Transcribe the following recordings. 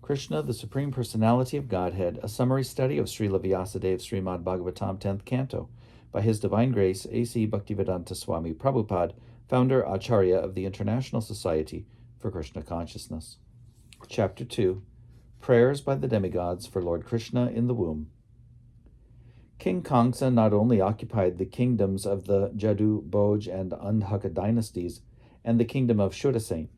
Krishna, the Supreme Personality of Godhead, a summary study of Srila Vyasadev's Srimad Bhagavatam 10th Canto, by His Divine Grace A.C. Bhaktivedanta Swami Prabhupada, founder Acharya of the International Society for Krishna Consciousness. Chapter 2, Prayers by the Demigods for Lord Krishna in the Womb. King Kamsa not only occupied the kingdoms of the Jadu, Bhoj, and Andhaka dynasties and the kingdom of Shudasen,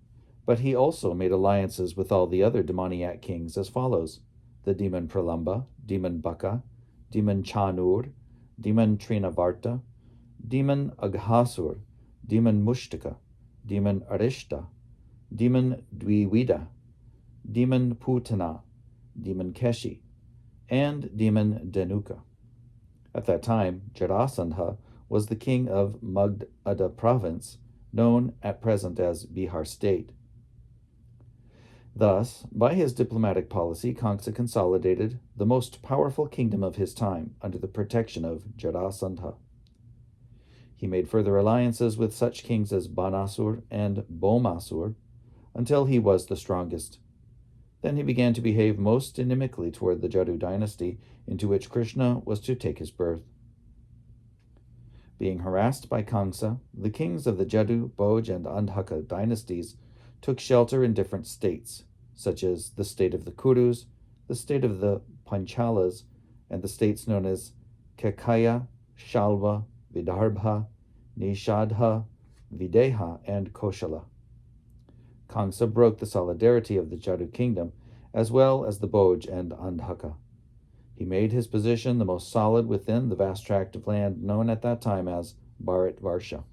but he also made alliances with all the other demoniac kings as follows: the demon Pralamba, demon Baka, demon Chanur, demon Trinavarta, demon Aghasur, demon Mushtaka, demon Arishta, demon Dwivida, demon Putana, demon Keshi, and demon Denuka. At that time, Jarasandha was the king of Magadha province, known at present as Bihar state. Thus, by his diplomatic policy, Kamsa consolidated the most powerful kingdom of his time under the protection of Jarasandha. He made further alliances with such kings as Banasur and Bomasur until he was the strongest. Then he began to behave most inimically toward the Jadu dynasty, into which Krishna was to take his birth. Being harassed by Kamsa, the kings of the Jadu, Bhoj, and Andhaka dynasties took shelter in different states, such as the state of the Kurus, the state of the Panchalas, and the states known as Kekaya, Shalva, Vidarbha, Nishadha, Videha, and Koshala. Kamsa broke the solidarity of the Jadu kingdom, as well as the Bhoj and Andhaka. He made his position the most solid within the vast tract of land known at that time as Bharatvarsha.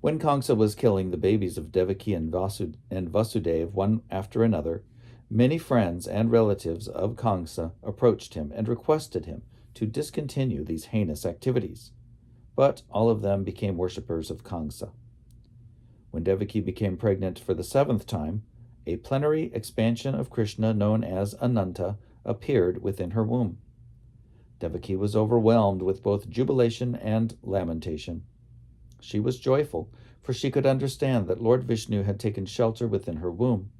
When Kamsa was killing the babies of Devaki and Vasudeva one after another, many friends and relatives of Kamsa approached him and requested him to discontinue these heinous activities, but all of them became worshippers of Kamsa. When Devaki became pregnant for the 7th time, a plenary expansion of Krishna known as Ananta appeared within her womb. Devaki was overwhelmed with both jubilation and lamentation. She was joyful, for she could understand that Lord Vishnu had taken shelter within her womb,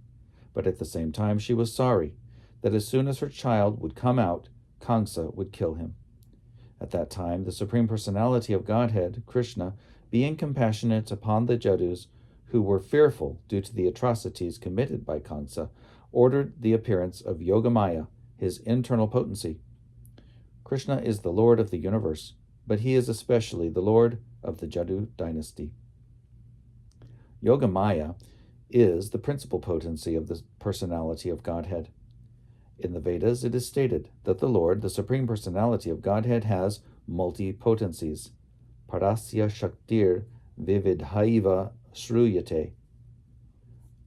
but at the same time she was sorry that as soon as her child would come out, Kamsa would kill him. At that time, the Supreme Personality of Godhead, Krishna, being compassionate upon the Jadus, who were fearful due to the atrocities committed by Kamsa, ordered the appearance of Yogamaya, his internal potency. Krishna is the Lord of the universe, but he is especially the Lord of the Jadu dynasty. Yogamaya is the principal potency of the personality of Godhead. In the Vedas, it is stated that the Lord, the Supreme Personality of Godhead, has multi-potencies. Parasya Shaktir Vividhaiva Shruyate.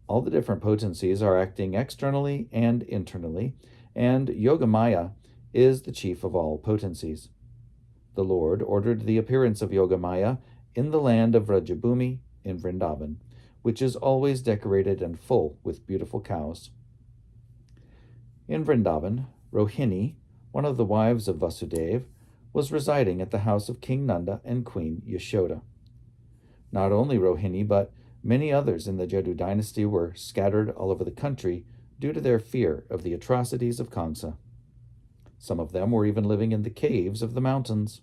All the different potencies are acting externally and internally, and Yogamaya is the chief of all potencies. The Lord ordered the appearance of Yogamaya in the land of Vrajabhumi in Vrindavan, which is always decorated and full with beautiful cows. In Vrindavan, Rohini, one of the wives of Vasudeva, was residing at the house of King Nanda and Queen Yashoda. Not only Rohini, but many others in the Jadu dynasty were scattered all over the country due to their fear of the atrocities of Kamsa. Some of them were even living in the caves of the mountains.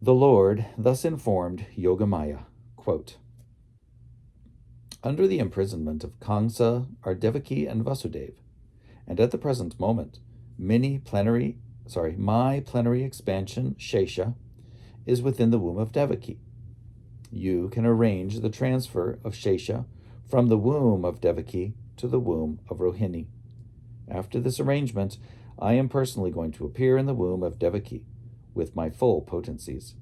The Lord thus informed Yogamaya, quote, "Under the imprisonment of Kamsa are Devaki and Vasudeva, and at the present moment, my plenary expansion, Shesha, is within the womb of Devaki. You can arrange the transfer of Shesha from the womb of Devaki to the womb of Rohini. After this arrangement, I am personally going to appear in the womb of Devaki with my full potencies.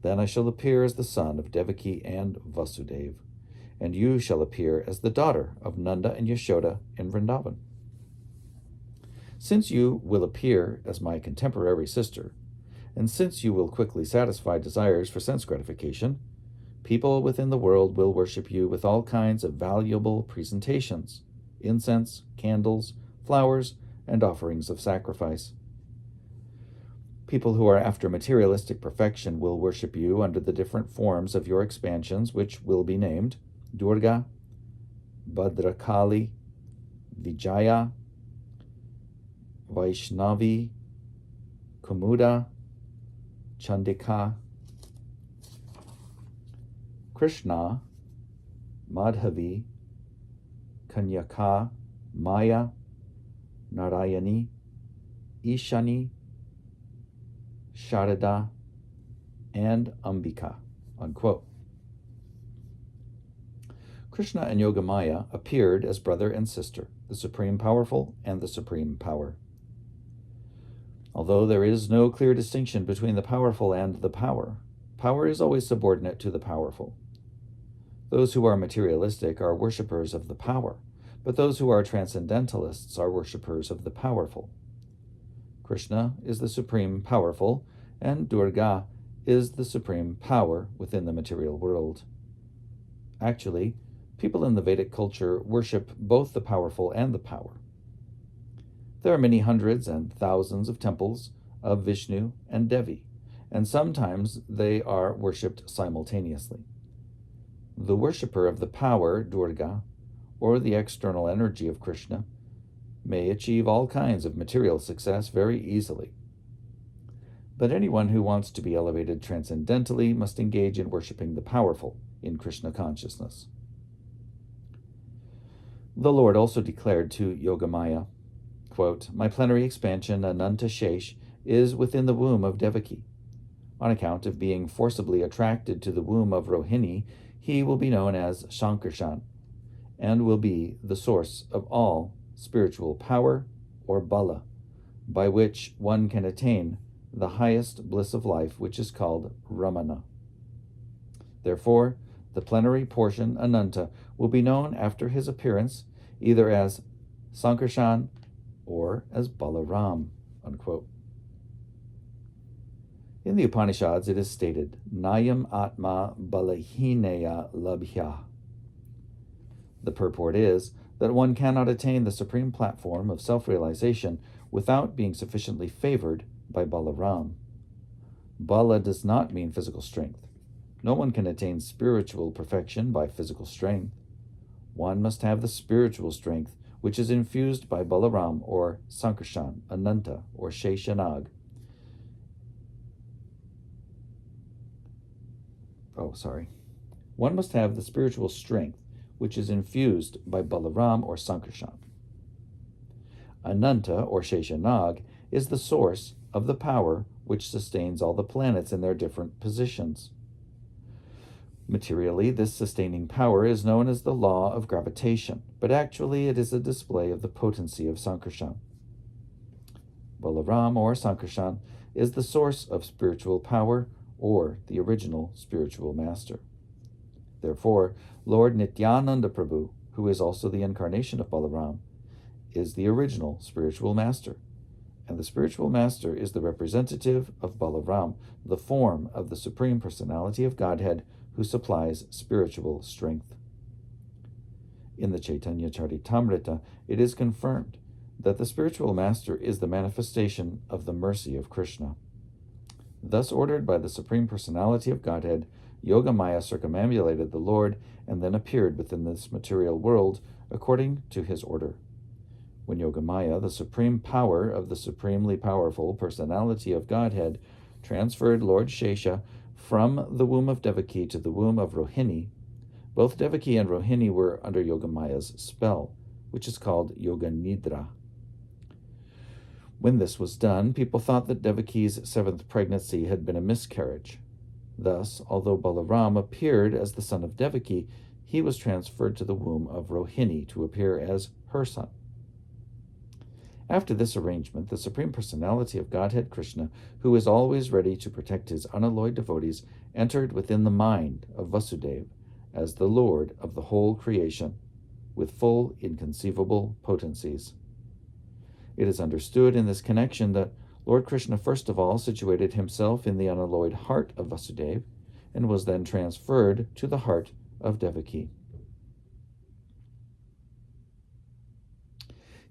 Then I shall appear as the son of Devaki and Vasudeva, and you shall appear as the daughter of Nanda and Yashoda in Vrindavan. Since you will appear as my contemporary sister, and since you will quickly satisfy desires for sense gratification, people within the world will worship you with all kinds of valuable presentations, incense, candles, flowers, and offerings of sacrifice. People who are after materialistic perfection will worship you under the different forms of your expansions, which will be named Durga, Bhadrakali, Vijaya, Vaishnavi, Kumuda, Chandika, Krishna, Madhavi, Kanyaka, Maya, Narayani, Ishani, Sharada, and Ambika, unquote. Krishna and Yogamaya appeared as brother and sister, the Supreme Powerful and the Supreme Power. Although there is no clear distinction between the powerful and the power, power is always subordinate to the powerful. Those who are materialistic are worshippers of the power, but those who are transcendentalists are worshippers of the powerful. Krishna is the Supreme Powerful, and Durga is the Supreme Power within the material world. Actually, people in the Vedic culture worship both the powerful and the power. There are many hundreds and thousands of temples of Vishnu and Devi, and sometimes they are worshipped simultaneously. The worshipper of the power, Durga, or the external energy of Krishna, may achieve all kinds of material success very easily. But anyone who wants to be elevated transcendentally must engage in worshipping the powerful in Krishna consciousness. The Lord also declared to Yogamaya, quote, "My plenary expansion, Ananta Shesh, is within the womb of Devaki. On account of being forcibly attracted to the womb of Rohini, he will be known as Shankarshan, and will be the source of all spiritual power or bala, by which one can attain the highest bliss of life, which is called Ramana. Therefore, the plenary portion, Ananta, will be known after his appearance either as Sankarshan or as Balaram," unquote. In the Upanishads, it is stated, Nayam Atma Balahineya Labhya. The purport is that one cannot attain the supreme platform of self-realization without being sufficiently favored by Balaram. Bala does not mean physical strength. No one can attain spiritual perfection by physical strength. One must have the spiritual strength, which is infused by Balaram or Sankarshan, Ananta, or Sheshanag. One must have the spiritual strength, which is infused by Balaram or Sankarshan. Ananta, or Sheshanag, is the source of the power which sustains all the planets in their different positions. Materially, this sustaining power is known as the law of gravitation, but actually it is a display of the potency of Sankarshan. Balaram, or Sankarshan, is the source of spiritual power, or the original spiritual master. Therefore, Lord Nityananda Prabhu, who is also the incarnation of Balaram, is the original spiritual master, and the spiritual master is the representative of Balaram, the form of the Supreme Personality of Godhead, who supplies spiritual strength. In the Chaitanya Charitamrita, it is confirmed that the spiritual master is the manifestation of the mercy of Krishna. Thus ordered by the Supreme Personality of Godhead, Yogamaya circumambulated the Lord and then appeared within this material world according to his order. When Yogamaya, the supreme power of the supremely powerful Personality of Godhead, transferred Lord Shesha from the womb of Devaki to the womb of Rohini, both Devaki and Rohini were under Yogamaya's spell, which is called Yoga Nidra. When this was done, people thought that Devaki's seventh pregnancy had been a miscarriage. Thus, although Balaram appeared as the son of Devaki, he was transferred to the womb of Rohini to appear as her son. After this arrangement, the Supreme Personality of Godhead Krishna, who is always ready to protect his unalloyed devotees, entered within the mind of Vasudeva as the Lord of the whole creation, with full inconceivable potencies. It is understood in this connection that Lord Krishna first of all situated himself in the unalloyed heart of Vasudeva, and was then transferred to the heart of Devaki.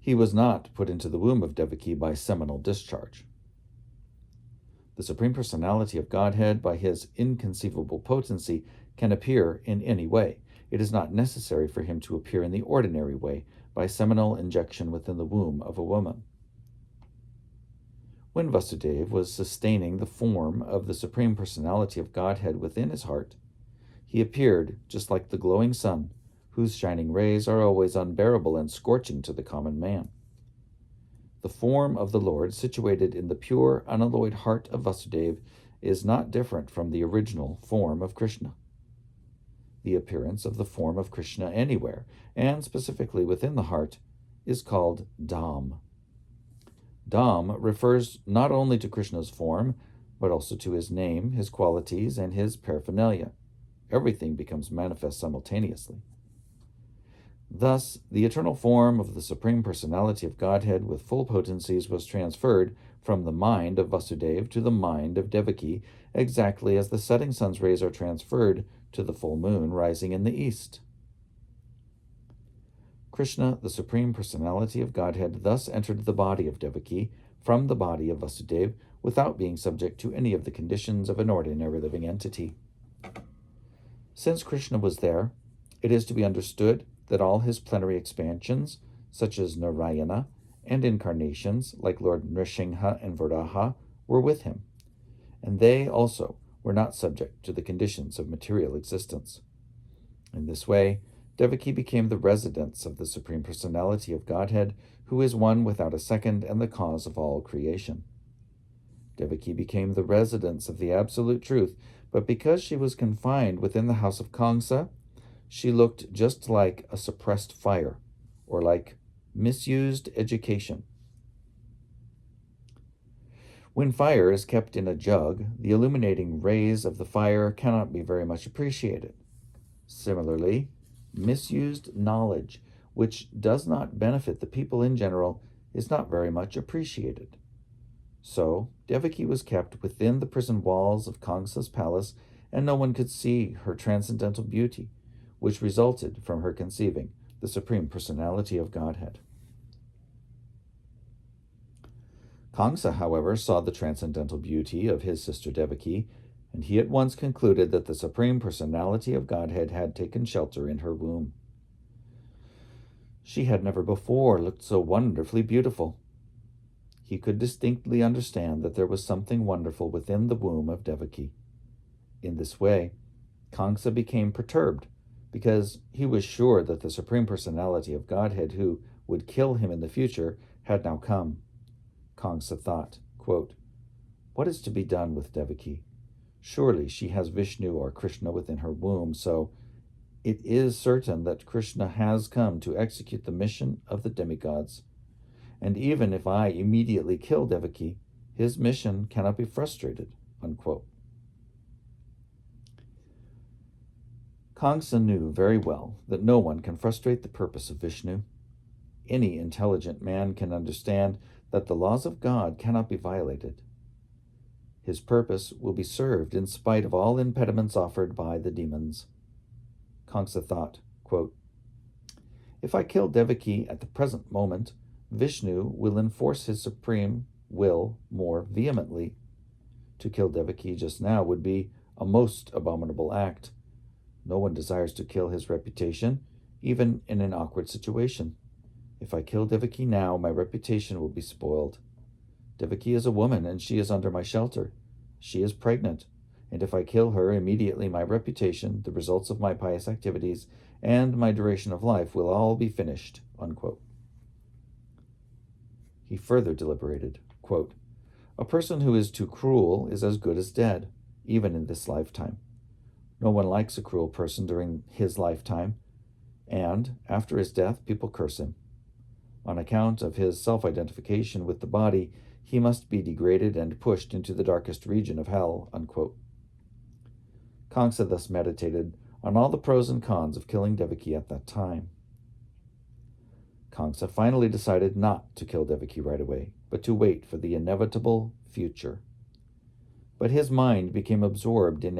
He was not put into the womb of Devaki by seminal discharge. The Supreme Personality of Godhead, by his inconceivable potency, can appear in any way. it is not necessary for him to appear in the ordinary way by seminal injection within the womb of a woman. When Vasudeva was sustaining the form of the Supreme Personality of Godhead within his heart, he appeared just like the glowing sun, whose shining rays are always unbearable and scorching to the common man. The form of the Lord, situated in the pure, unalloyed heart of Vasudeva, is not different from the original form of Krishna. The appearance of the form of Krishna anywhere, and specifically within the heart, is called Dham. Dham refers not only to Krishna's form, but also to his name, his qualities, and his paraphernalia. Everything becomes manifest simultaneously. Thus, the eternal form of the Supreme Personality of Godhead with full potencies was transferred from the mind of Vasudeva to the mind of Devaki, exactly as the setting sun's rays are transferred to the full moon rising in the east. Krishna, the Supreme Personality of Godhead, thus entered the body of Devaki from the body of Vasudeva without being subject to any of the conditions of an ordinary living entity. Since Krishna was there, it is to be understood that all his plenary expansions, such as Narayana, and incarnations like Lord Nrsimha and Varaha, were with him, and they also were not subject to the conditions of material existence. In this way, Devaki became the residence of the Supreme Personality of Godhead, who is one without a second and the cause of all creation. Devaki became the residence of the Absolute Truth, but because she was confined within the house of Kamsa, she looked just like a suppressed fire, or like misused education. When fire is kept in a jug, the illuminating rays of the fire cannot be very much appreciated. Similarly, misused knowledge, which does not benefit the people in general, is not very much appreciated. So, Devaki was kept within the prison walls of Kamsa's palace, and no one could see her transcendental beauty, which resulted from her conceiving the Supreme Personality of Godhead. Kamsa, however, saw the transcendental beauty of his sister Devaki, and he at once concluded that the Supreme Personality of Godhead had taken shelter in her womb. She had never before looked so wonderfully beautiful. He could distinctly understand that there was something wonderful within the womb of Devaki. In this way, Kamsa became perturbed, because he was sure that the Supreme Personality of Godhead, who would kill him in the future, had now come. Kamsa thought, quote, "What is to be done with Devaki? Surely she has Vishnu or Krishna within her womb, so it is certain that Krishna has come to execute the mission of the demigods. And even if I immediately kill Devaki, his mission cannot be frustrated." Unquote. Kamsa knew very well that no one can frustrate the purpose of Vishnu. Any intelligent man can understand that the laws of God cannot be violated. His purpose will be served in spite of all impediments offered by the demons. Kamsa thought, quote, "If I kill Devaki at the present moment, Vishnu will enforce his supreme will more vehemently. To kill Devaki just now would be a most abominable act. No one desires to kill his reputation, even in an awkward situation. If I kill Devaki now, my reputation will be spoiled. Devaki is a woman, and she is under my shelter. She is pregnant, and if I kill her immediately, my reputation, the results of my pious activities, and my duration of life will all be finished." Unquote. He further deliberated, quote, "A person who is too cruel is as good as dead, even in this lifetime. No one likes a cruel person during his lifetime, and after his death, people curse him. On account of his self-identification with the body, he must be degraded and pushed into the darkest region of hell." Unquote. Kamsa thus meditated on all the pros and cons of killing Devaki at that time. Kamsa finally decided not to kill Devaki right away, but to wait for the inevitable future. But his mind became absorbed in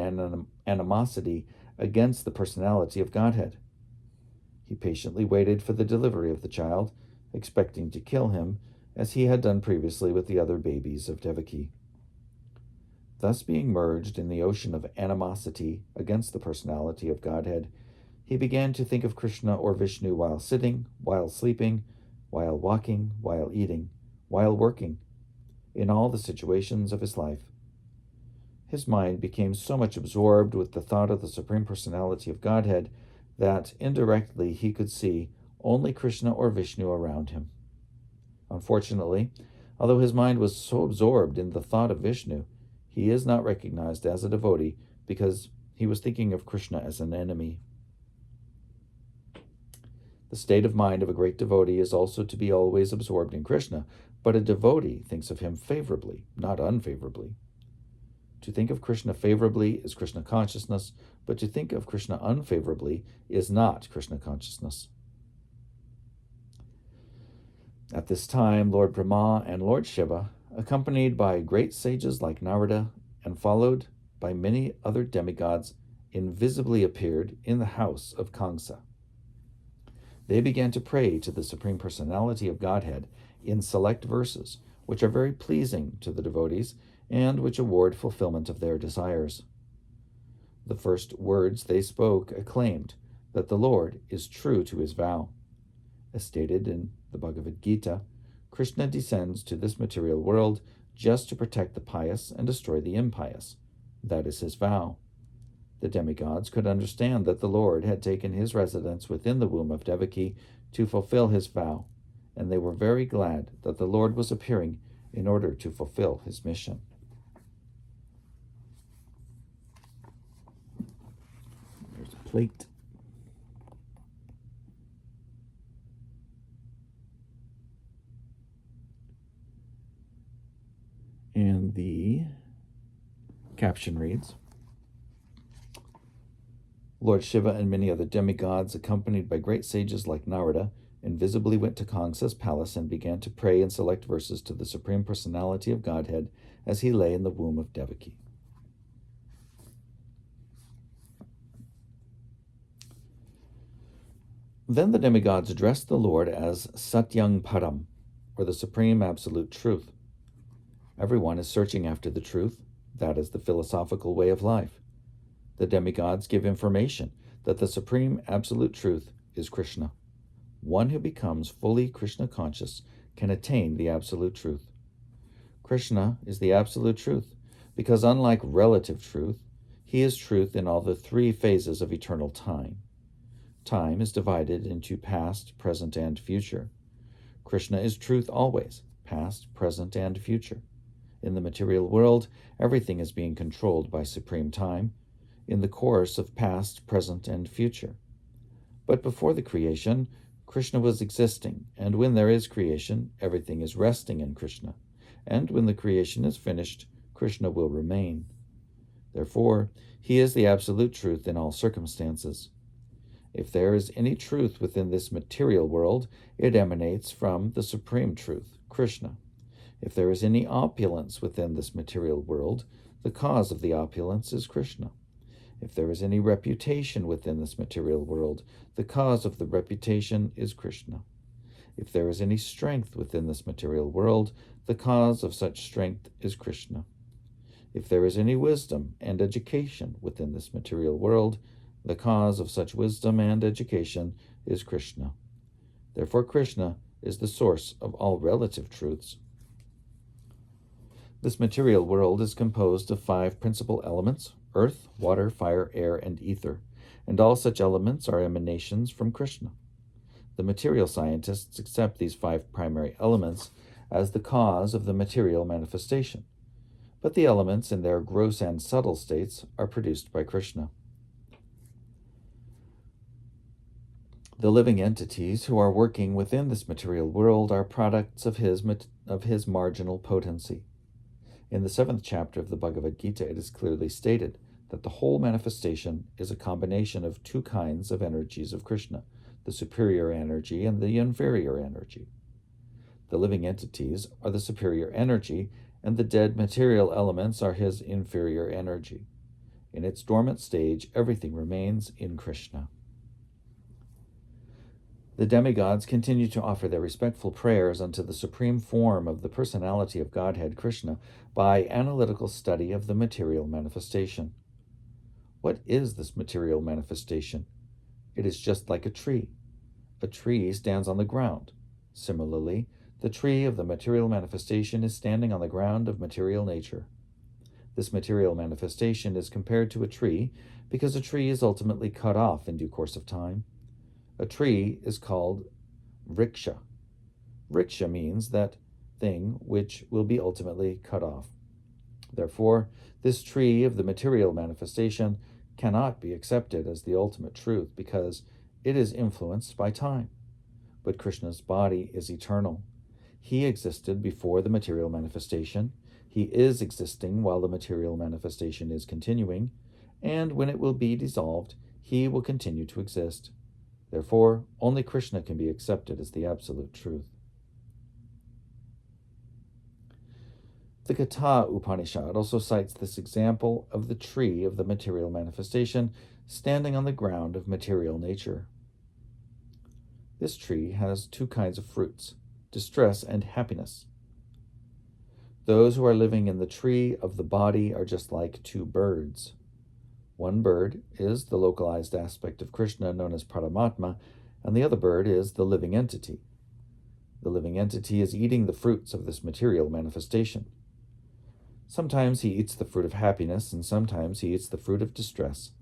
animosity against the personality of Godhead. He patiently waited for the delivery of the child, expecting to kill him, as he had done previously with the other babies of Devaki. Thus being merged in the ocean of animosity against the personality of Godhead, he began to think of Krishna or Vishnu while sitting, while sleeping, while walking, while eating, while working, in all the situations of his life. His mind became so much absorbed with the thought of the Supreme Personality of Godhead that indirectly he could see only Krishna or Vishnu around him. Unfortunately, although his mind was so absorbed in the thought of Vishnu, he is not recognized as a devotee because he was thinking of Krishna as an enemy. The state of mind of a great devotee is also to be always absorbed in Krishna, but a devotee thinks of him favorably, not unfavorably. To think of Krishna favorably is Krishna consciousness, but to think of Krishna unfavorably is not Krishna consciousness. At this time, Lord Brahma and Lord Shiva, accompanied by great sages like Narada and followed by many other demigods, invisibly appeared in the house of Kamsa. They began to pray to the Supreme Personality of Godhead in select verses, which are very pleasing to the devotees and which award fulfillment of their desires. The first words they spoke acclaimed that the Lord is true to his vow. As stated in the Bhagavad Gita, Krishna descends to this material world just to protect the pious and destroy the impious. That is his vow. The demigods could understand that the Lord had taken his residence within the womb of Devaki to fulfill his vow, and they were very glad that the Lord was appearing in order to fulfill his mission. There's a plate. And the caption reads, Lord Shiva and many other demigods, accompanied by great sages like Narada, invisibly went to Kamsa's palace and began to pray in select verses to the Supreme Personality of Godhead as he lay in the womb of Devaki. Then the demigods addressed the Lord as Satyang Param, or the Supreme Absolute Truth. Everyone is searching after the truth. That is the philosophical way of life. The demigods give information that the Supreme Absolute Truth is Krishna. One who becomes fully Krishna conscious can attain the Absolute Truth. Krishna is the Absolute Truth because, unlike relative truth, he is truth in all the three phases of eternal time. Time is divided into past, present, and future. Krishna is truth always, past, present, and future. In the material world, everything is being controlled by supreme time, in the course of past, present, and future. But before the creation, Krishna was existing, and when there is creation, everything is resting in Krishna. And when the creation is finished, Krishna will remain. Therefore, he is the absolute truth in all circumstances. If there is any truth within this material world, it emanates from the supreme truth, Krishna. If there is any opulence within this material world, the cause of the opulence is Krishna. If there is any reputation within this material world, the cause of the reputation is Krishna. If there is any strength within this material world, the cause of such strength is Krishna. If there is any wisdom and education within this material world, the cause of such wisdom and education is Krishna. Therefore, Krishna is the source of all relative truths. This material world is composed of 5 principal elements: earth, water, fire, air, and ether, and all such elements are emanations from Krishna. The material scientists accept these 5 primary elements as the cause of the material manifestation, but the elements in their gross and subtle states are produced by Krishna. The living entities who are working within this material world are products of his marginal potency. In the 7th chapter of the Bhagavad Gita, it is clearly stated that the whole manifestation is a combination of 2 kinds of energies of Krishna, the superior energy and the inferior energy. The living entities are the superior energy, and the dead material elements are his inferior energy. In its dormant stage, everything remains in Krishna. The demigods continue to offer their respectful prayers unto the supreme form of the personality of Godhead, Krishna, by analytical study of the material manifestation. What is this material manifestation? It is just like a tree. A tree stands on the ground. Similarly, the tree of the material manifestation is standing on the ground of material nature. This material manifestation is compared to a tree because a tree is ultimately cut off in due course of time. A tree is called vriksha. Vriksha means that thing which will be ultimately cut off. Therefore, this tree of the material manifestation cannot be accepted as the ultimate truth because it is influenced by time. But Krishna's body is eternal. He existed before the material manifestation. He is existing while the material manifestation is continuing, and when it will be dissolved, he will continue to exist. Therefore, only Krishna can be accepted as the absolute truth. The Katha Upanishad also cites this example of the tree of the material manifestation standing on the ground of material nature. This tree has two kinds of fruits, distress and happiness. Those who are living in the tree of the body are just like two birds. One bird is the localized aspect of Krishna known as Paramatma, and the other bird is the living entity. The living entity is eating the fruits of this material manifestation. Sometimes he eats the fruit of happiness, and sometimes he eats the fruit of distress.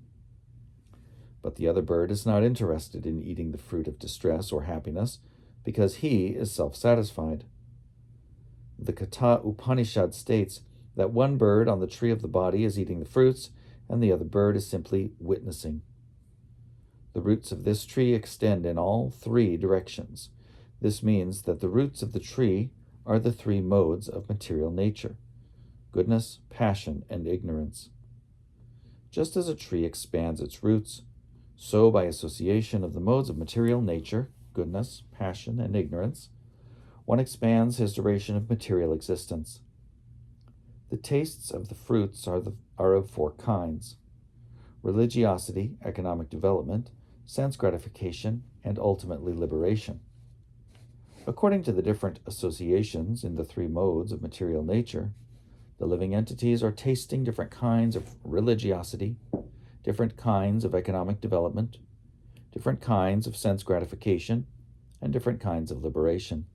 But the other bird is not interested in eating the fruit of distress or happiness, because he is self-satisfied. The Katha Upanishad states that one bird on the tree of the body is eating the fruits, and the other bird is simply witnessing. The roots of this tree extend in all three directions. This means that the roots of the tree are the three modes of material nature: goodness, passion, and ignorance. Just as a tree expands its roots, so by association of the modes of material nature, goodness, passion, and ignorance, one expands his duration of material existence. The tastes of the fruits are of four kinds: religiosity, economic development, sense gratification, and ultimately liberation. According to the different associations in the three modes of material nature, the living entities are tasting different kinds of religiosity, different kinds of economic development, different kinds of sense gratification, and different kinds of liberation.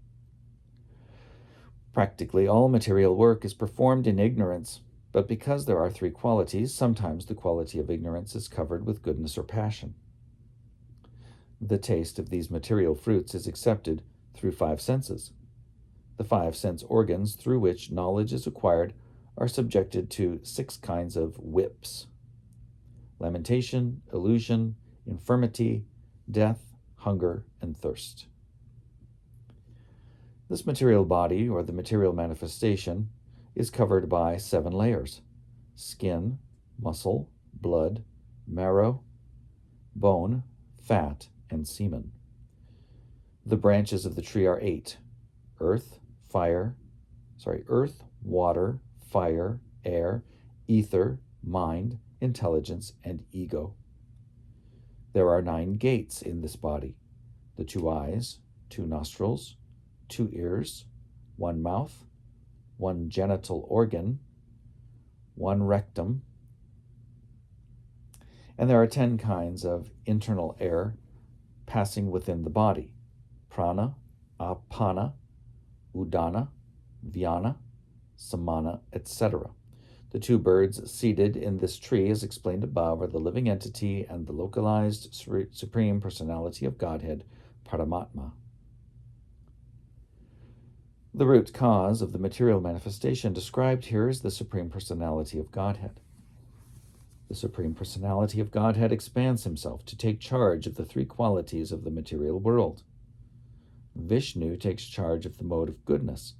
Practically all material work is performed in ignorance, but because there are three qualities, sometimes the quality of ignorance is covered with goodness or passion. The taste of these material fruits is accepted through five senses. The five sense organs through which knowledge is acquired are subjected to 6 kinds of whips: lamentation, illusion, infirmity, death, hunger, and thirst. This material body, or the material manifestation, is covered by 7 layers: skin, muscle, blood, marrow, bone, fat, and semen. The branches of the tree are 8: earth, water, fire, air, ether, mind, intelligence, and ego. There are 9 gates in this body: the 2 eyes, 2 nostrils, 2 ears, 1 mouth, 1 genital organ, 1 rectum, and there are 10 kinds of internal air passing within the body: prana, apana, udana, vyana, samana, etc. The 2 birds seated in this tree, as explained above, are the living entity and the localized Supreme Personality of Godhead, Paramatma. The root cause of the material manifestation described here is the Supreme Personality of Godhead. The Supreme Personality of Godhead expands himself to take charge of the 3 qualities of the material world. Vishnu takes charge of the mode of goodness,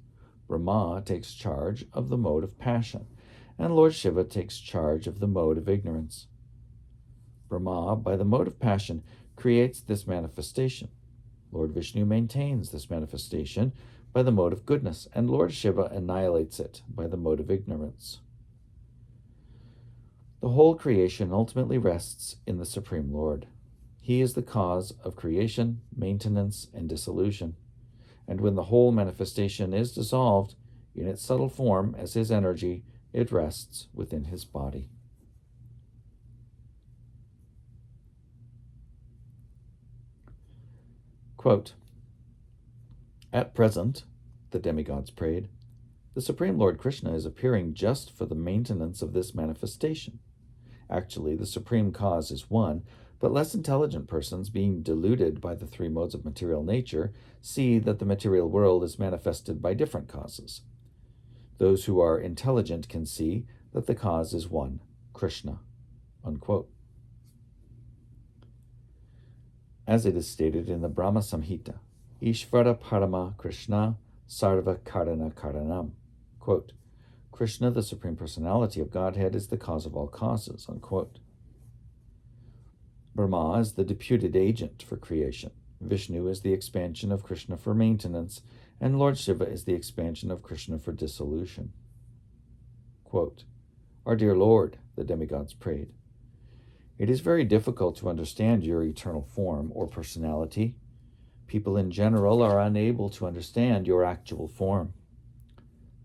Brahma takes charge of the mode of passion, and Lord Shiva takes charge of the mode of ignorance. Brahma, by the mode of passion, creates this manifestation. Lord Vishnu maintains this manifestation by the mode of goodness, and Lord Shiva annihilates it by the mode of ignorance. The whole creation ultimately rests in the Supreme Lord. He is the cause of creation, maintenance, and dissolution. And when the whole manifestation is dissolved, in its subtle form as his energy, it rests within his body. Quote, "At present," the demigods prayed, "the Supreme Lord Krishna is appearing just for the maintenance of this manifestation. Actually, the supreme cause is one, but less intelligent persons, being deluded by the three modes of material nature, see that the material world is manifested by different causes. Those who are intelligent can see that the cause is one, Krishna." Unquote. As it is stated in the Brahma Samhita, Ishvara Parama Krishna Sarva Karana Karanam. Quote, "Krishna, the Supreme Personality of Godhead, is the cause of all causes." Unquote. Brahma is the deputed agent for creation. Vishnu is the expansion of Krishna for maintenance, and Lord Shiva is the expansion of Krishna for dissolution. Quote, "Our dear Lord," the demigods prayed, "it is very difficult to understand your eternal form or personality. People in general are unable to understand your actual form.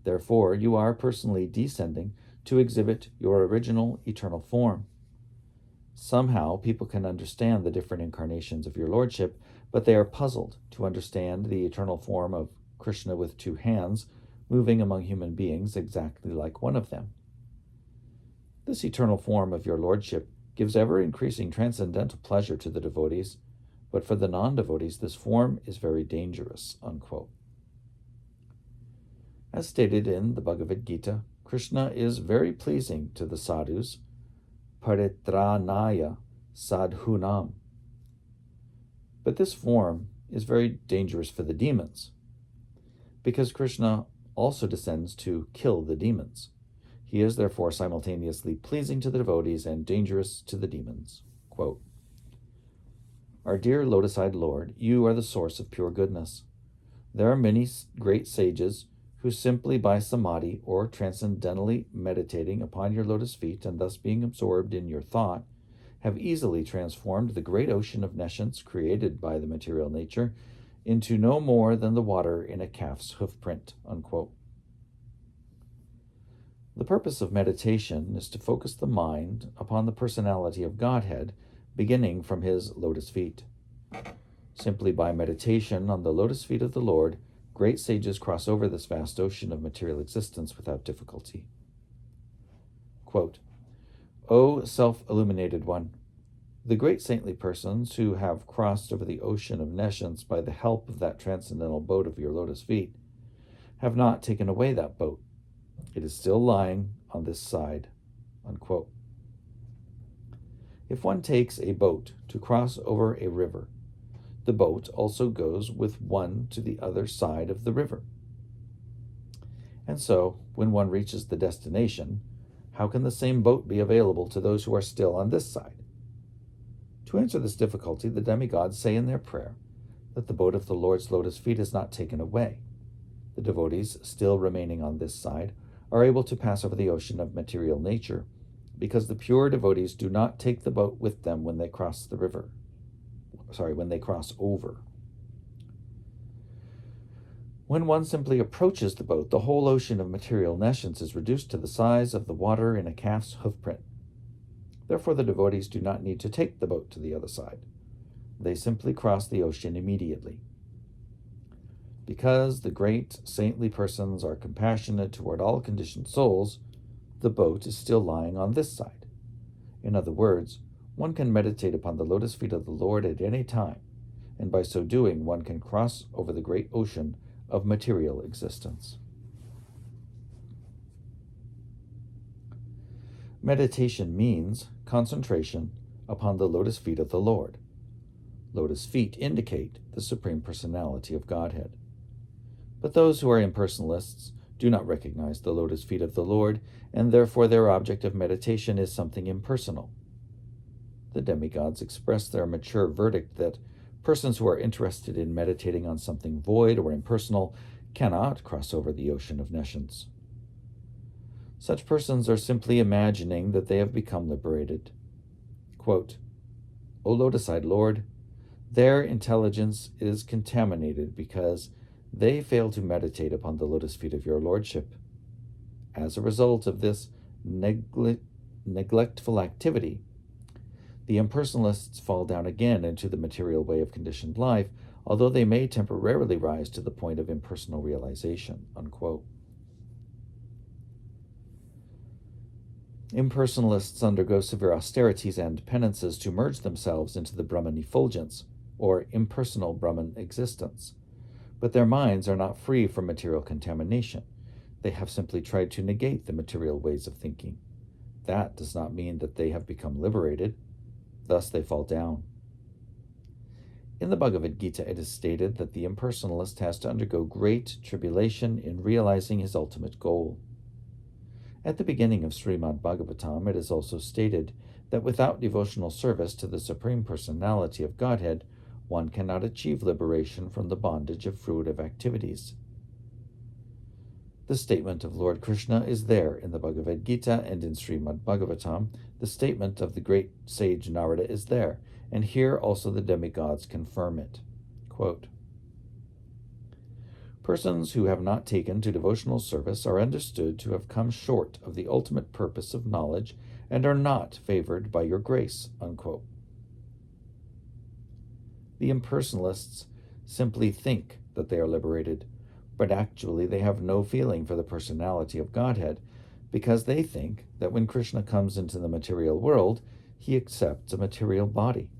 Therefore, you are personally descending to exhibit your original eternal form. Somehow, people can understand the different incarnations of your lordship, but they are puzzled to understand the eternal form of Krishna with two hands, moving among human beings exactly like one of them. This eternal form of your lordship gives ever-increasing transcendental pleasure to the devotees, but for the non-devotees this form is very dangerous." Unquote. As stated in the Bhagavad Gita, Krishna is very pleasing to the sadhus, paritranaya sadhunam. But this form is very dangerous for the demons, because Krishna also descends to kill the demons. He is therefore simultaneously pleasing to the devotees and dangerous to the demons. Quote, "Our dear lotus-eyed Lord, you are the source of pure goodness. There are many great sages who simply by samadhi or transcendentally meditating upon your lotus feet and thus being absorbed in your thought have easily transformed the great ocean of nescience created by the material nature into no more than the water in a calf's hoof print." Unquote. The purpose of meditation is to focus the mind upon the personality of Godhead, beginning from his lotus feet. Simply by meditation on the lotus feet of the Lord, great sages cross over this vast ocean of material existence without difficulty. Quote, "O self-illuminated one, the great saintly persons who have crossed over the ocean of nescience by the help of that transcendental boat of your lotus feet have not taken away that boat. It is still lying on this side." Unquote. If one takes a boat to cross over a river, the boat also goes with one to the other side of the river. And so, when one reaches the destination, how can the same boat be available to those who are still on this side? To answer this difficulty, the demigods say in their prayer that the boat of the Lord's lotus feet is not taken away. The devotees, still remaining on this side, are able to pass over the ocean of material nature, because the pure devotees do not take the boat with them when they cross the river. When they cross over. When one simply approaches the boat, the whole ocean of material nescience is reduced to the size of the water in a calf's hoofprint. Therefore, the devotees do not need to take the boat to the other side. They simply cross the ocean immediately. Because the great saintly persons are compassionate toward all conditioned souls, the boat is still lying on this side. In other words, one can meditate upon the lotus feet of the Lord at any time, and by so doing one can cross over the great ocean of material existence. Meditation means concentration upon the lotus feet of the Lord. Lotus feet indicate the Supreme Personality of Godhead. But those who are impersonalists do not recognize the lotus feet of the Lord, and therefore their object of meditation is something impersonal. The demigods express their mature verdict that persons who are interested in meditating on something void or impersonal cannot cross over the ocean of nescience. Such persons are simply imagining that they have become liberated. Quote, "O lotus-eyed Lord, their intelligence is contaminated because they fail to meditate upon the lotus feet of your lordship. As a result of this neglectful activity, The impersonalists fall down again into the material way of conditioned life, although they may temporarily rise to the point of impersonal realization." Unquote. Impersonalists undergo severe austerities and penances to merge themselves into the Brahman effulgence, or impersonal Brahman existence. But their minds are not free from material contamination. They have simply tried to negate the material ways of thinking. That does not mean that they have become liberated. Thus they fall down. In the Bhagavad Gita, it is stated that the impersonalist has to undergo great tribulation in realizing his ultimate goal. At the beginning of Srimad Bhagavatam, it is also stated that without devotional service to the Supreme Personality of Godhead, one cannot achieve liberation from the bondage of fruitive activities. The statement of Lord Krishna is there in the Bhagavad Gita, and in Srimad Bhagavatam, the statement of the great sage Narada is there, and here also the demigods confirm it. Quote, "Persons who have not taken to devotional service are understood to have come short of the ultimate purpose of knowledge and are not favored by your grace." Unquote. The impersonalists simply think that they are liberated, but actually they have no feeling for the personality of Godhead, because they think that when Krishna comes into the material world, he accepts a material body.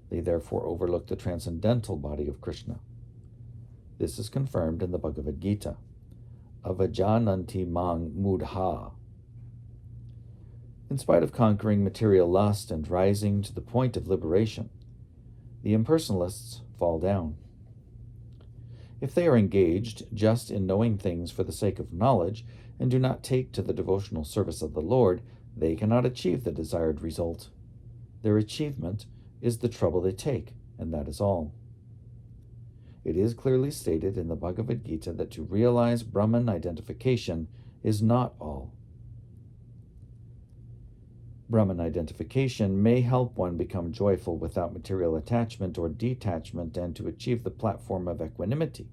They therefore overlook the transcendental body of Krishna. This is confirmed in the Bhagavad Gita. Avajananti mang mudha. In spite of conquering material lust and rising to the point of liberation, the impersonalists fall down. If they are engaged just in knowing things for the sake of knowledge and do not take to the devotional service of the Lord, they cannot achieve the desired result. Their achievement is the trouble they take, and that is all. It is clearly stated in the Bhagavad Gita that to realize Brahman identification is not all. Brahman identification may help one become joyful without material attachment or detachment and to achieve the platform of equanimity.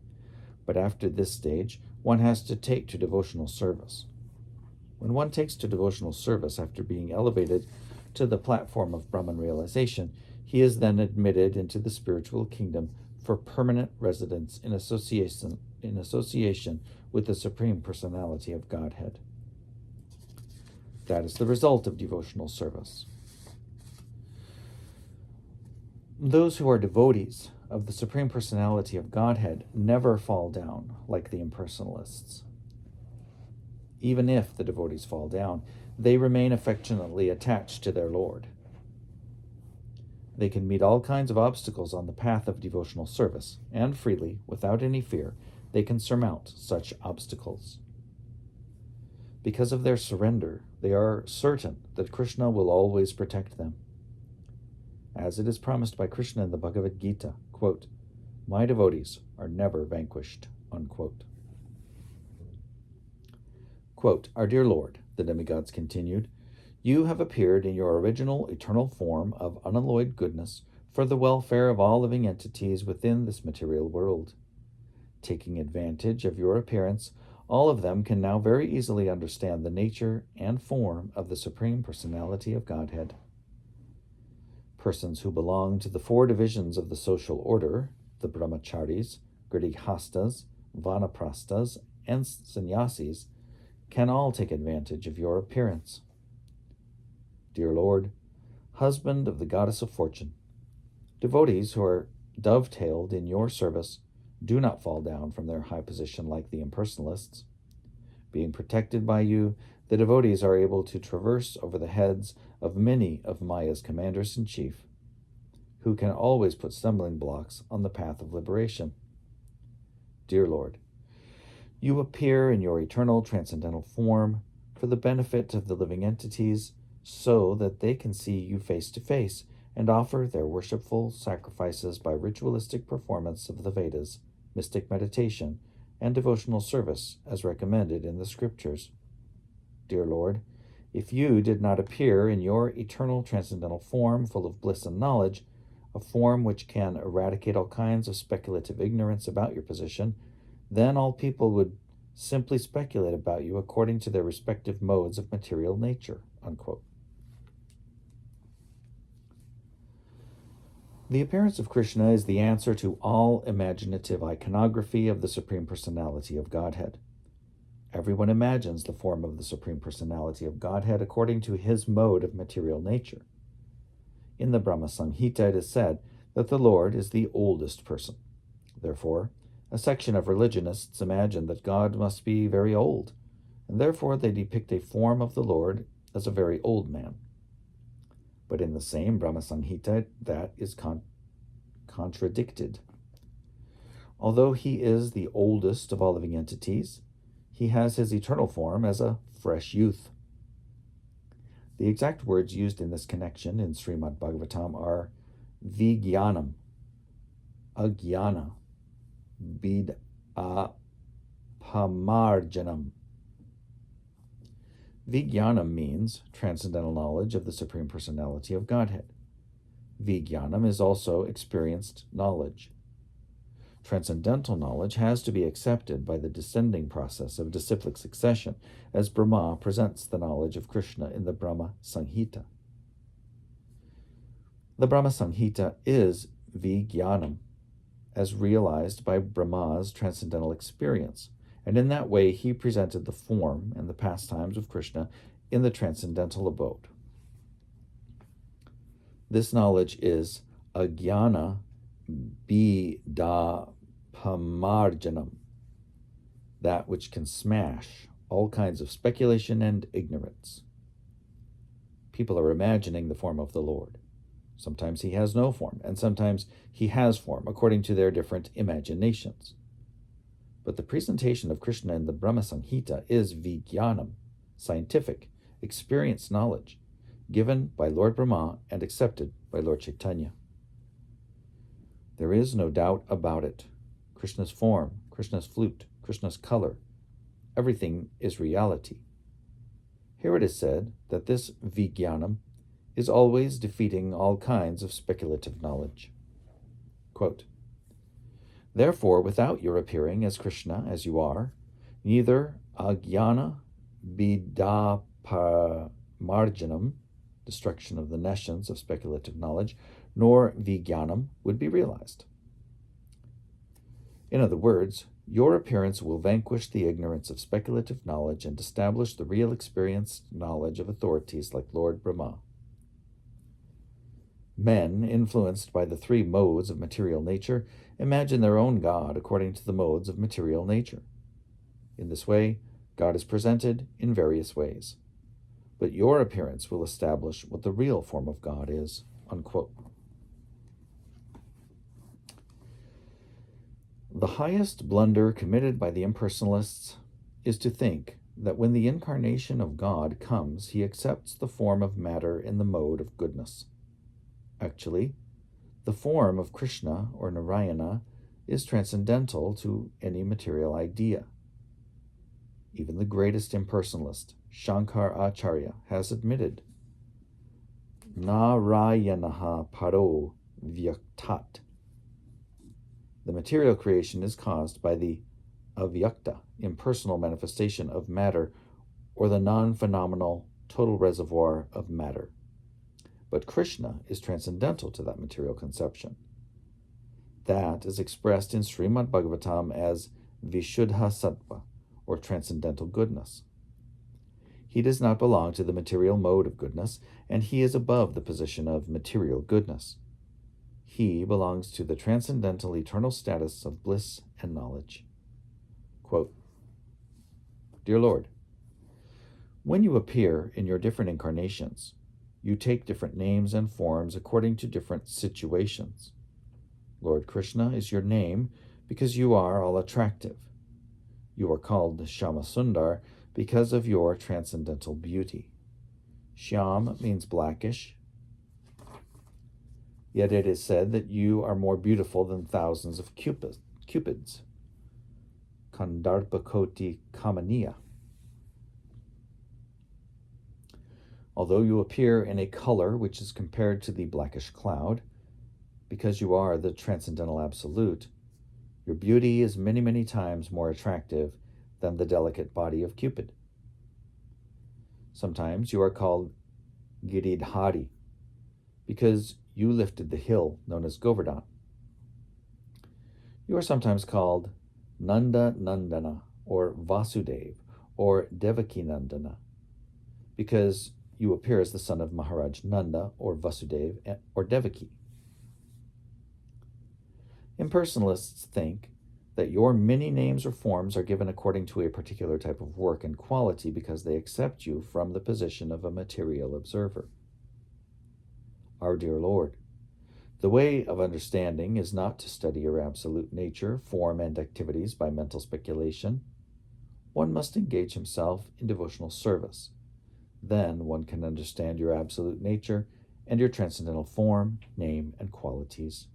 But after this stage, one has to take to devotional service. When one takes to devotional service after being elevated to the platform of Brahman realization, he is then admitted into the spiritual kingdom for permanent residence in association with the Supreme Personality of Godhead. That is the result of devotional service. Those who are devotees of the Supreme Personality of Godhead never fall down like the impersonalists. Even if the devotees fall down, they remain affectionately attached to their Lord. They can meet all kinds of obstacles on the path of devotional service, and freely, without any fear, they can surmount such obstacles. Because of their surrender, they are certain that Krishna will always protect them. As it is promised by Krishna in the Bhagavad Gita, quote, "My devotees are never vanquished," unquote. Quote, "Our dear Lord," the demigods continued, "you have appeared in your original eternal form of unalloyed goodness for the welfare of all living entities within this material world. Taking advantage of your appearance, all of them can now very easily understand the nature and form of the Supreme Personality of Godhead. Persons who belong to the four divisions of the social order, the brahmacharis, gridihastas, vanaprastas, and sannyasis, can all take advantage of your appearance. Dear Lord, husband of the goddess of fortune, devotees who are dovetailed in your service do not fall down from their high position like the impersonalists. Being protected by you, the devotees are able to traverse over the heads of many of Maya's commanders-in-chief, who can always put stumbling blocks on the path of liberation. Dear Lord, you appear in your eternal transcendental form for the benefit of the living entities, so that they can see you face to face and offer their worshipful sacrifices by ritualistic performance of the Vedas, mystic meditation, and devotional service as recommended in the scriptures. Dear Lord, if you did not appear in your eternal transcendental form full of bliss and knowledge, a form which can eradicate all kinds of speculative ignorance about your position, then all people would simply speculate about you according to their respective modes of material nature." Unquote. The appearance of Krishna is the answer to all imaginative iconography of the Supreme Personality of Godhead. Everyone imagines the form of the Supreme Personality of Godhead according to his mode of material nature. In the Brahma Samhita, it is said that the Lord is the oldest person. Therefore, a section of religionists imagine that God must be very old, and therefore they depict a form of the Lord as a very old man. But in the same Brahma Samhita, that is contradicted. Although he is the oldest of all living entities, he has his eternal form as a fresh youth. The exact words used in this connection in Srimad Bhagavatam are Vijnanam, Ajnana, Pamarjanam. Vijnanam means transcendental knowledge of the Supreme Personality of Godhead. Vijnanam is also experienced knowledge. Transcendental knowledge has to be accepted by the descending process of disciplic succession, as Brahma presents the knowledge of Krishna in the Brahma Samhita. The Brahma Samhita is Vijnanam, as realized by Brahma's transcendental experience, and in that way he presented the form and the pastimes of Krishna in the transcendental abode. This knowledge is Ajnana Pamarjanam, that which can smash all kinds of speculation and ignorance. People are imagining the form of the Lord. Sometimes he has no form, and sometimes he has form, according to their different imaginations. But the presentation of Krishna in the Brahma Samhita is Vijnanam, scientific, experienced knowledge, given by Lord Brahma and accepted by Lord Chaitanya. There is no doubt about it. Krishna's form, Krishna's flute, Krishna's color, everything is reality. Here it is said that this Vijnanam is always defeating all kinds of speculative knowledge. Quote, therefore, without your appearing as Krishna as you are, neither Ajnana Pamarjanam, destruction of the nescience of speculative knowledge, nor Vijnanam would be realized. In other words, your appearance will vanquish the ignorance of speculative knowledge and establish the real experienced knowledge of authorities like Lord Brahma. Men, influenced by the three modes of material nature, imagine their own God according to the modes of material nature. In this way, God is presented in various ways. But your appearance will establish what the real form of God is. Unquote. The highest blunder committed by the impersonalists is to think that when the incarnation of God comes, he accepts the form of matter in the mode of goodness. Actually, the form of Krishna or Narayana is transcendental to any material idea. Even the greatest impersonalist, Shankar Acharya, has admitted, Narayanaha paro vyaktat. The material creation is caused by the avyakta, impersonal manifestation of matter, or the non-phenomenal total reservoir of matter. But Krishna is transcendental to that material conception. That is expressed in Srimad Bhagavatam as Vishuddha Sattva, or transcendental goodness. He does not belong to the material mode of goodness, and he is above the position of material goodness. He belongs to the transcendental eternal status of bliss and knowledge. Quote, Dear Lord, when you appear in your different incarnations, you take different names and forms according to different situations. Lord Krishna is your name because you are all attractive. You are called Shama Sundar because of your transcendental beauty. Shyam means blackish, yet it is said that you are more beautiful than thousands of cupids. Kandarpakoti Kamaniya. Although you appear in a color which is compared to the blackish cloud, because you are the transcendental absolute, your beauty is many, many times more attractive than the delicate body of Cupid. Sometimes you are called Giridhari, because you lifted the hill known as Govardhan. You are sometimes called Nanda Nandana, or Vasudev, or Devaki Nandana, because you appear as the son of Maharaj Nanda, or Vasudev, or Devaki. Impersonalists think that your many names or forms are given according to a particular type of work and quality because they accept you from the position of a material observer. Our dear Lord, the way of understanding is not to study your absolute nature, form, and activities by mental speculation. One must engage himself in devotional service. Then one can understand your absolute nature and your transcendental form, name, and qualities.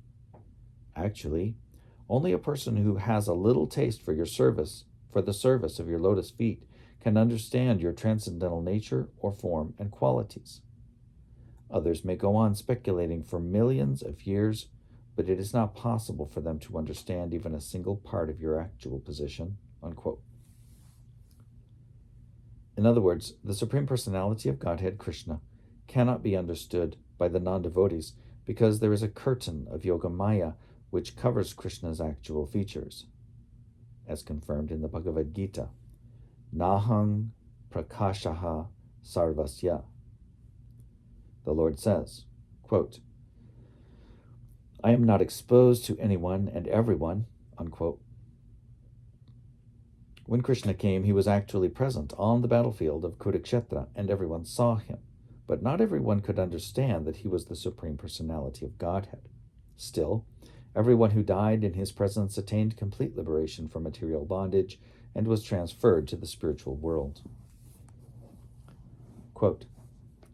Actually, only a person who has a little taste for the service of your lotus feet, can understand your transcendental nature or form and qualities. Others may go on speculating for millions of years, but it is not possible for them to understand even a single part of your actual position." Unquote. In other words, the Supreme Personality of Godhead, Krishna, cannot be understood by the non-devotees because there is a curtain of Yoga Maya which covers Krishna's actual features, as confirmed in the Bhagavad Gita. Nahang prakashaha sarvasya. The Lord says, quote, "I am not exposed to anyone and everyone," unquote. When Krishna came, he was actually present on the battlefield of Kurukshetra, and everyone saw him. But not everyone could understand that he was the Supreme Personality of Godhead. Still, everyone who died in his presence attained complete liberation from material bondage and was transferred to the spiritual world. Quote,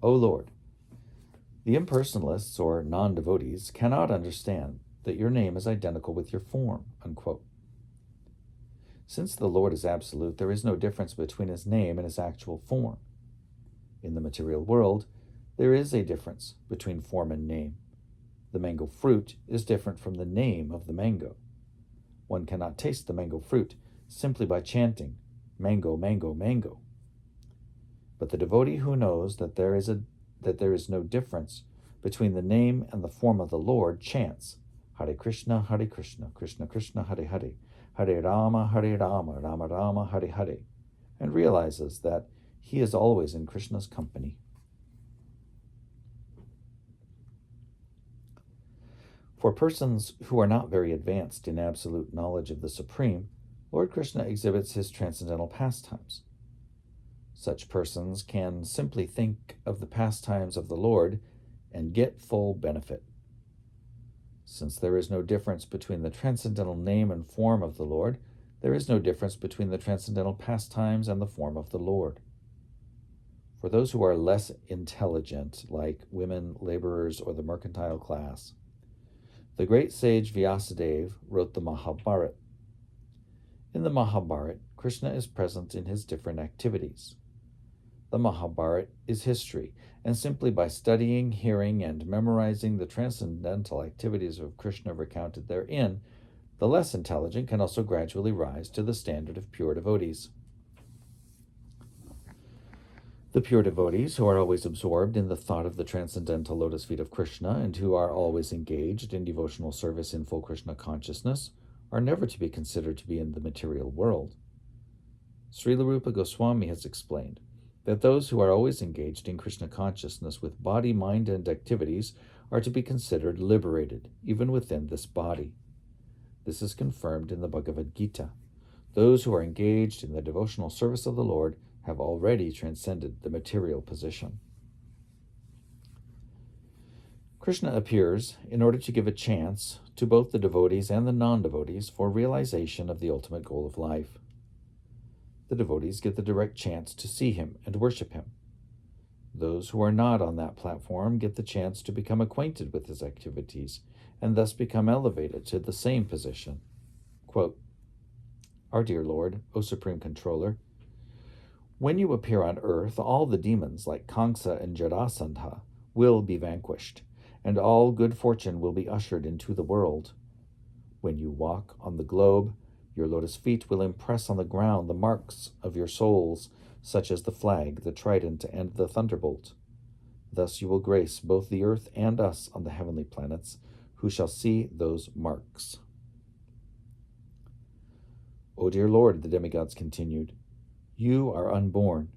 "O Lord, the impersonalists or non-devotees cannot understand that your name is identical with your form." Unquote. Since the Lord is absolute, there is no difference between his name and his actual form. In the material world, there is a difference between form and name. The mango fruit is different from the name of the mango. One cannot taste the mango fruit simply by chanting, "Mango, mango, mango." But the devotee who knows that there is no difference between the name and the form of the Lord chants, "Hare Krishna, Krishna Krishna, Hare Hare, Hare Rama, Rama Rama, Hare Hare," and realizes that he is always in Krishna's company. For persons who are not very advanced in absolute knowledge of the Supreme, Lord Krishna exhibits his transcendental pastimes. Such persons can simply think of the pastimes of the Lord and get full benefit. Since there is no difference between the transcendental name and form of the Lord, there is no difference between the transcendental pastimes and the form of the Lord. For those who are less intelligent, like women, laborers, or the mercantile class, the great sage Vyasadeva wrote the Mahabharata. In the Mahabharata, Krishna is present in his different activities. The Mahabharata is history, and simply by studying, hearing, and memorizing the transcendental activities of Krishna recounted therein, the less intelligent can also gradually rise to the standard of pure devotees. The pure devotees, who are always absorbed in the thought of the transcendental lotus feet of Krishna and who are always engaged in devotional service in full Krishna consciousness, are never to be considered to be in the material world. Srila Rupa Goswami has explained that those who are always engaged in Krishna consciousness with body, mind, and activities are to be considered liberated, even within this body. This is confirmed in the Bhagavad Gita. Those who are engaged in the devotional service of the Lord have already transcended the material position. Krishna appears in order to give a chance to both the devotees and the non-devotees for realization of the ultimate goal of life. The devotees get the direct chance to see him and worship him. Those who are not on that platform get the chance to become acquainted with his activities and thus become elevated to the same position. Quote, "Our dear Lord, O Supreme Controller, when you appear on earth, all the demons like Kamsa and Jarasandha will be vanquished, and all good fortune will be ushered into the world. When you walk on the globe, your lotus feet will impress on the ground the marks of your souls, such as the flag, the trident, and the thunderbolt. Thus you will grace both the earth and us on the heavenly planets, who shall see those marks. O dear Lord, the demigods continued, you are unborn.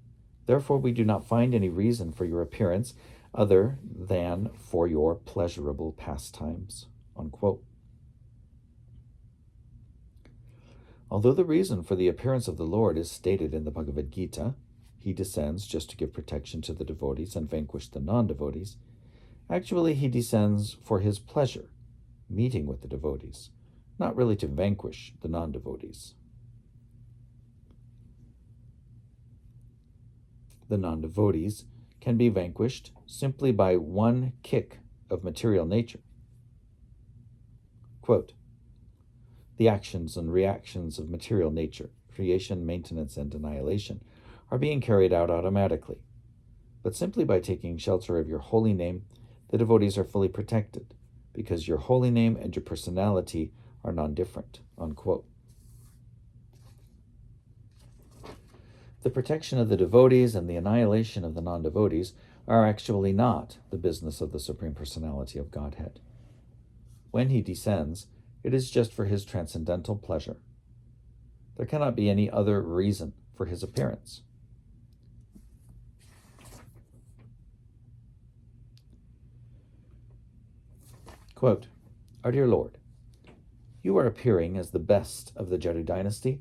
Therefore we do not find any reason for your appearance other than for your pleasurable pastimes. Unquote. Although the reason for the appearance of the Lord is stated in the Bhagavad Gita, he descends just to give protection to the devotees and vanquish the non-devotees, actually he descends for his pleasure, meeting with the devotees, not really to vanquish the non-devotees. The non-devotees can be vanquished simply by one kick of material nature. Quote, the actions and reactions of material nature, creation, maintenance, and annihilation, are being carried out automatically. But simply by taking shelter of your holy name, the devotees are fully protected, because your holy name and your personality are non-different. Unquote. The protection of the devotees and the annihilation of the non-devotees are actually not the business of the Supreme Personality of Godhead. When he descends, it is just for his transcendental pleasure. There cannot be any other reason for his appearance. Quote, our dear Lord, you are appearing as the best of the Jadu dynasty,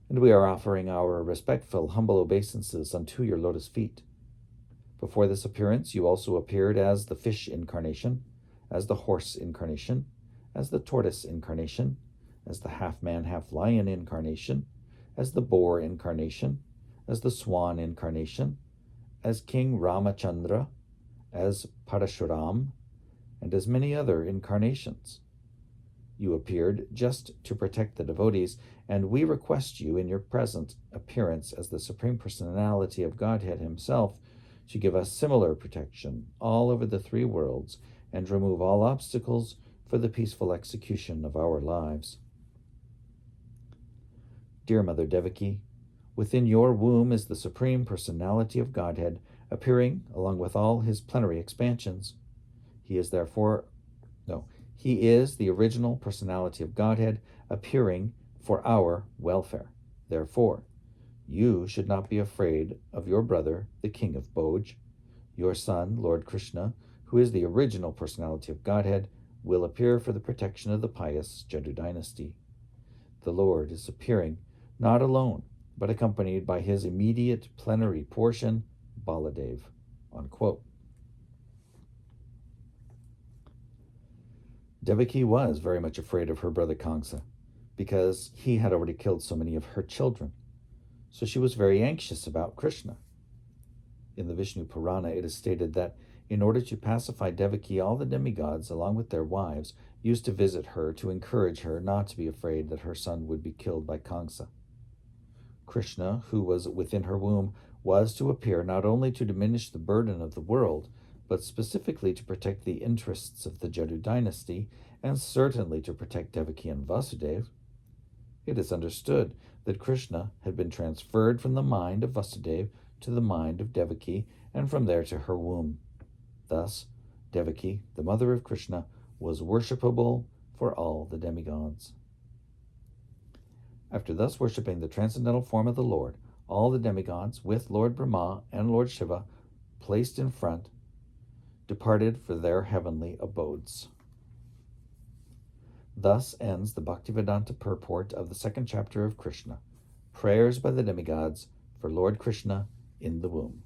and we are offering our respectful, humble obeisances unto your lotus feet. Before this appearance, you also appeared as the fish incarnation, as the horse incarnation, as the tortoise incarnation, as the half-man, half-lion incarnation, as the boar incarnation, as the swan incarnation, as King Ramachandra, as Parashuram, and as many other incarnations. You appeared just to protect the devotees, and we request you in your present appearance as the Supreme Personality of Godhead himself to give us similar protection all over the three worlds and remove all obstacles for the peaceful execution of our lives. Dear Mother Devaki, within your womb is the Supreme Personality of Godhead, appearing along with all his plenary expansions. He is the original personality of Godhead, appearing for our welfare. Therefore, you should not be afraid of your brother, the King of Bhoj. Your son, Lord Krishna, who is the original personality of Godhead, will appear for the protection of the pious Jadu dynasty. The Lord is appearing not alone, but accompanied by his immediate plenary portion, Baladev. Unquote. Devaki was very much afraid of her brother Kamsa, because he had already killed so many of her children. So she was very anxious about Krishna. In the Vishnu Purana, it is stated that in order to pacify Devaki, all the demigods, along with their wives, used to visit her to encourage her not to be afraid that her son would be killed by Kamsa. Krishna, who was within her womb, was to appear not only to diminish the burden of the world, but specifically to protect the interests of the Jadu dynasty, and certainly to protect Devaki and Vasudeva. It is understood that Krishna had been transferred from the mind of Vasudeva to the mind of Devaki, and from there to her womb. Thus, Devaki, the mother of Krishna, was worshipable for all the demigods. After thus worshipping the transcendental form of the Lord, all the demigods, with Lord Brahma and Lord Shiva placed in front, departed for their heavenly abodes. Thus ends the Bhaktivedanta purport of the second chapter of Krishna, Prayers by the Demigods for Lord Krishna in the Womb.